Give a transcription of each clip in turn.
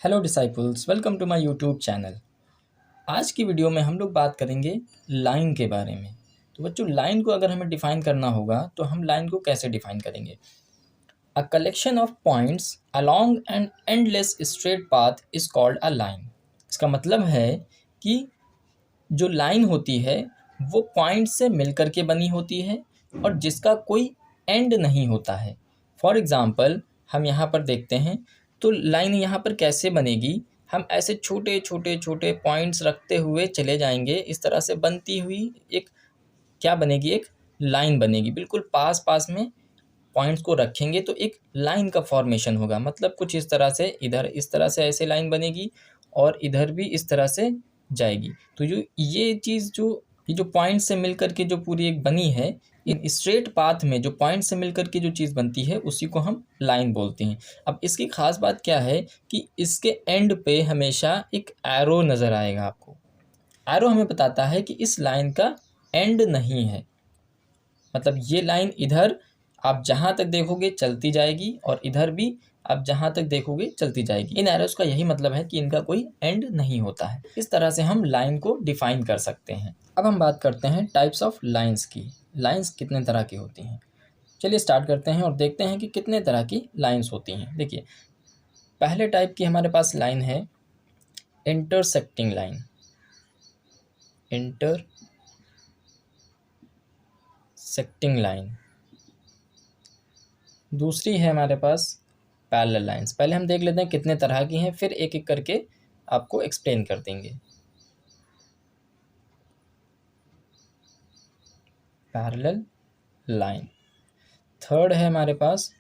Hello disciples, welcome to my YouTube channel. आज की video में हम लोग बात करेंगे लाइन के बारे में। तो बच्चों, लाइन को अगर हमें डिफ़ाइन करना होगा तो हम लाइन को कैसे डिफ़ाइन करेंगे? A collection of points along an endless straight path is called a line. इसका मतलब है कि जो लाइन होती है वो पॉइंट से मिलकर के बनी होती है और जिसका कोई एंड नहीं होता है। फॉर एग्ज़ाम्पल हम यहाँ पर देखते हैं तो लाइन यहाँ पर कैसे बनेगी। हम ऐसे छोटे छोटे छोटे पॉइंट्स रखते हुए चले जाएंगे, इस तरह से बनती हुई एक क्या बनेगी, एक लाइन बनेगी। बिल्कुल पास पास में पॉइंट्स को रखेंगे तो एक लाइन का फॉर्मेशन होगा। मतलब कुछ इस तरह से, इधर इस तरह से ऐसे लाइन बनेगी और इधर भी इस तरह से जाएगी। तो जो ये चीज़, जो ये जो पॉइंट से मिलकर के जो पूरी एक बनी है, इन स्ट्रेट पाथ में जो पॉइंट से मिलकर के जो चीज़ बनती है उसी को हम लाइन बोलते हैं। अब इसकी ख़ास बात क्या है कि इसके एंड पे हमेशा एक एरो नज़र आएगा आपको। एरो हमें बताता है कि इस लाइन का एंड नहीं है। मतलब ये लाइन इधर आप जहाँ तक देखोगे चलती जाएगी और इधर भी आप जहाँ तक देखोगे चलती जाएगी। इन एरोस का यही मतलब है कि इनका कोई एंड नहीं होता है। इस तरह से हम लाइन को डिफाइन कर सकते हैं। अब हम बात करते हैं टाइप्स ऑफ लाइंस की। लाइंस कितने तरह की होती हैं? चलिए स्टार्ट करते हैं और देखते हैं कि कितने तरह की लाइंस होती हैं। देखिए, पहले टाइप की हमारे पास लाइन है इंटरसेक्टिंग लाइन। Intersecting line. दूसरी है हमारे पास पैरेलल लाइंस। पहले हम देख लेते हैं कितने तरह की हैं, फिर एक एक करके आपको एक्सप्लेन कर देंगे। Parallel line. थर्ड है हमारे पास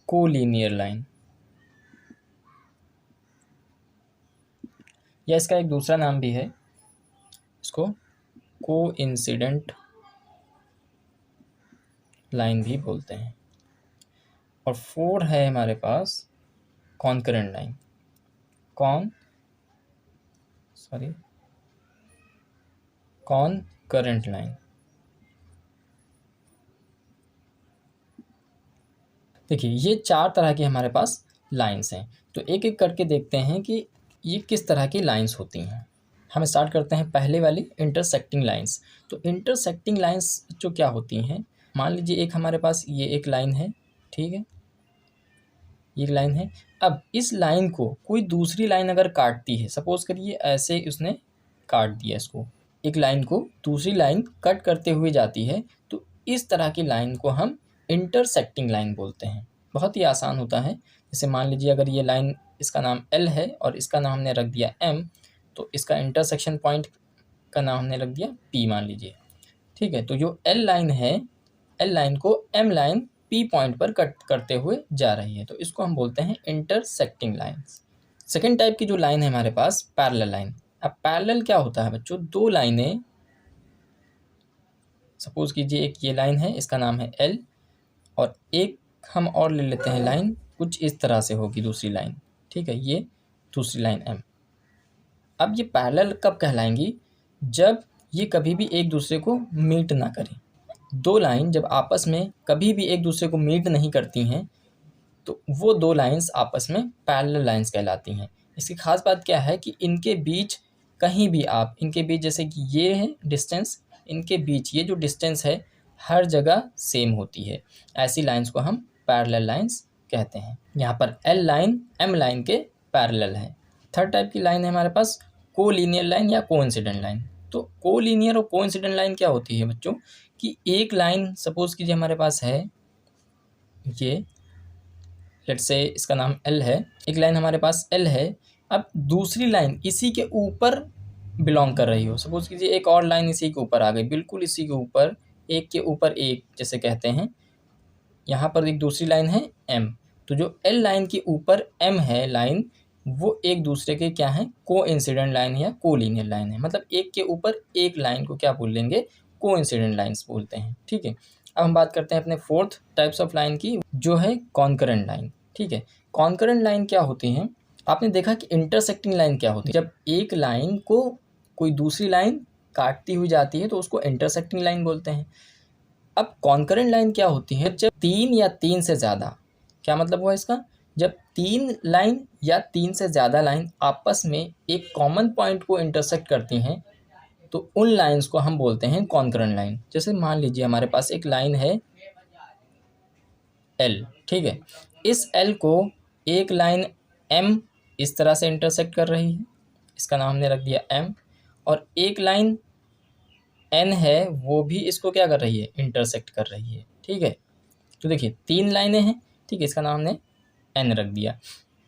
कोलिनियर लाइन, या इसका एक दूसरा नाम भी है, इसको कोइंसिडेंट लाइन भी बोलते हैं। और फोर्थ है हमारे पास कॉन्करेंट लाइन। Concurrent line. देखिए, ये चार तरह की हमारे पास लाइंस हैं। तो एक एक करके देखते हैं कि ये किस तरह की लाइंस होती हैं। हम स्टार्ट करते हैं पहले वाली इंटरसेक्टिंग लाइंस। तो इंटरसेक्टिंग लाइंस जो क्या होती हैं, मान लीजिए एक हमारे पास ये एक लाइन है, ठीक है, ये एक लाइन है। अब इस लाइन को कोई दूसरी लाइन अगर काटती है, सपोज करिए ऐसे उसने काट दिया इसको, एक लाइन को दूसरी लाइन कट करते हुए जाती है, तो इस तरह की लाइन को हम इंटरसेक्टिंग लाइन बोलते हैं। बहुत ही आसान होता है। जैसे मान लीजिए अगर ये लाइन, इसका नाम L है और इसका नाम हमने रख दिया M, तो इसका इंटरसेक्शन पॉइंट का नाम हमने रख दिया P मान लीजिए, ठीक है। तो जो L लाइन है, L लाइन को M लाइन P पॉइंट पर कट करते हुए जा रही है, तो इसको हम बोलते हैं इंटरसेक्टिंग लाइन्स। सेकेंड टाइप की जो लाइन है हमारे पास पैरेलल लाइन। अब पैरेलल क्या होता है बच्चों? दो लाइनें, सपोज कीजिए एक ये लाइन है, इसका नाम है L, और एक हम और ले लेते हैं लाइन, कुछ इस तरह से होगी दूसरी लाइन, ठीक है, ये दूसरी लाइन M। अब ये पैरेलल कब कहलाएंगी? जब ये कभी भी एक दूसरे को मीट ना करें। दो लाइन जब आपस में कभी भी एक दूसरे को मीट नहीं करती हैं, तो वो दो लाइंस आपस में पैरेलल लाइंस कहलाती हैं। इसकी खास बात क्या है कि इनके बीच कहीं भी आप, इनके बीच जैसे कि ये है डिस्टेंस, इनके बीच ये जो डिस्टेंस है हर जगह सेम होती है। ऐसी लाइंस को हम पैरेलल लाइंस कहते हैं। यहाँ पर L लाइन M लाइन के पैरेलल है। थर्ड टाइप की लाइन है हमारे पास कोलिनियर लाइन या कोइंसिडेंट लाइन। तो कोलिनियर और कोइंसिडेंट लाइन क्या होती है बच्चों? कि एक लाइन सपोज कीजिए हमारे पास है ये, लेट्स से इसका नाम L है, एक लाइन हमारे पास L है। अब दूसरी लाइन इसी के ऊपर बिलोंग कर रही हो, सपोज कीजिए एक और लाइन इसी के ऊपर आ गई, बिल्कुल इसी के ऊपर, एक के ऊपर एक जैसे कहते हैं। यहाँ पर एक दूसरी लाइन है M, तो जो L लाइन के ऊपर M है लाइन, वो एक दूसरे के क्या है? कोइंसिडेंट लाइन या कोलिनियर लाइन है। मतलब एक के ऊपर एक लाइन को क्या बोल लेंगे? कोइंसिडेंट लाइन्स बोलते हैं, ठीक है। अब हम बात करते हैं अपने फोर्थ टाइप्स ऑफ लाइन की, जो है कॉन्करेंट लाइन, ठीक है। कॉन्करेंट लाइन क्या होती हैं? आपने देखा कि इंटरसेक्टिंग लाइन क्या होती है? जब एक लाइन को कोई दूसरी लाइन काटती हुई जाती है तो उसको इंटरसेक्टिंग लाइन बोलते हैं। अब कॉन्करेंट लाइन क्या होती है? जब तीन या तीन से ज़्यादा, क्या मतलब हुआ इसका? जब 3 लाइन या 3 से ज़्यादा लाइन आपस में एक कॉमन पॉइंट को इंटरसेक्ट करती हैं, तो उन लाइन्स को हम बोलते हैं कॉन्करेंट लाइन। जैसे मान लीजिए हमारे पास एक लाइन है एल, ठीक है। इस एल को एक लाइन एम इस तरह से इंटरसेक्ट कर रही है, इसका नाम हमने रख दिया एम, और एक लाइन एन है वो भी इसको क्या कर रही है, इंटरसेक्ट कर रही है, ठीक है। तो देखिए 3 लाइनें हैं, ठीक है, इसका नाम हमने एन रख दिया।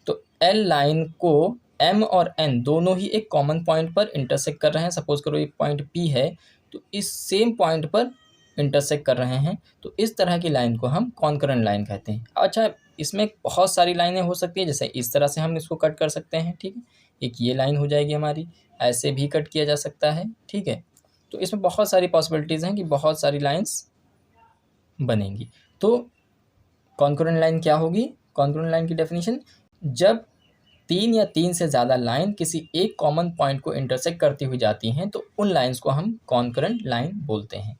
तो एल लाइन को एम और एन दोनों ही एक कॉमन पॉइंट पर इंटरसेक्ट कर रहे हैं। सपोज करो एक पॉइंट पी है, तो इस सेम पॉइंट पर इंटरसेक्ट कर रहे हैं, तो इस तरह की लाइन को हम कॉन्करेंट लाइन कहते हैं। अच्छा, इसमें बहुत सारी लाइनें हो सकती है, जैसे इस तरह से हम इसको कट कर सकते हैं, ठीक है, एक ये लाइन हो जाएगी हमारी, ऐसे भी कट किया जा सकता है, ठीक है। तो इसमें बहुत सारी पॉसिबिलिटीज़ हैं कि बहुत सारी लाइन्स बनेंगी। तो कॉन्करेंट लाइन क्या होगी? कॉन्करेंट लाइन की डेफिनेशन, जब 3 या 3 से ज़्यादा लाइन किसी एक कॉमन पॉइंट को इंटरसेक्ट करती हुई जाती हैं, तो उन लाइन्स को हम कॉन्करेंट लाइन बोलते हैं।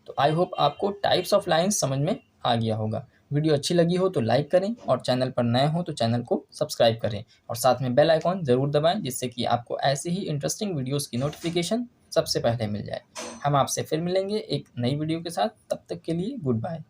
तो आई होप आपको टाइप्स ऑफ लाइन्स समझ में आ गया होगा। वीडियो अच्छी लगी हो तो लाइक करें, और चैनल पर नए हो तो चैनल को सब्सक्राइब करें, और साथ में बेल आइकॉन ज़रूर दबाएं, जिससे कि आपको ऐसे ही इंटरेस्टिंग वीडियोज़ की नोटिफिकेशन सबसे पहले मिल जाए। हम आपसे फिर मिलेंगे एक नई वीडियो के साथ, तब तक के लिए गुड बाय।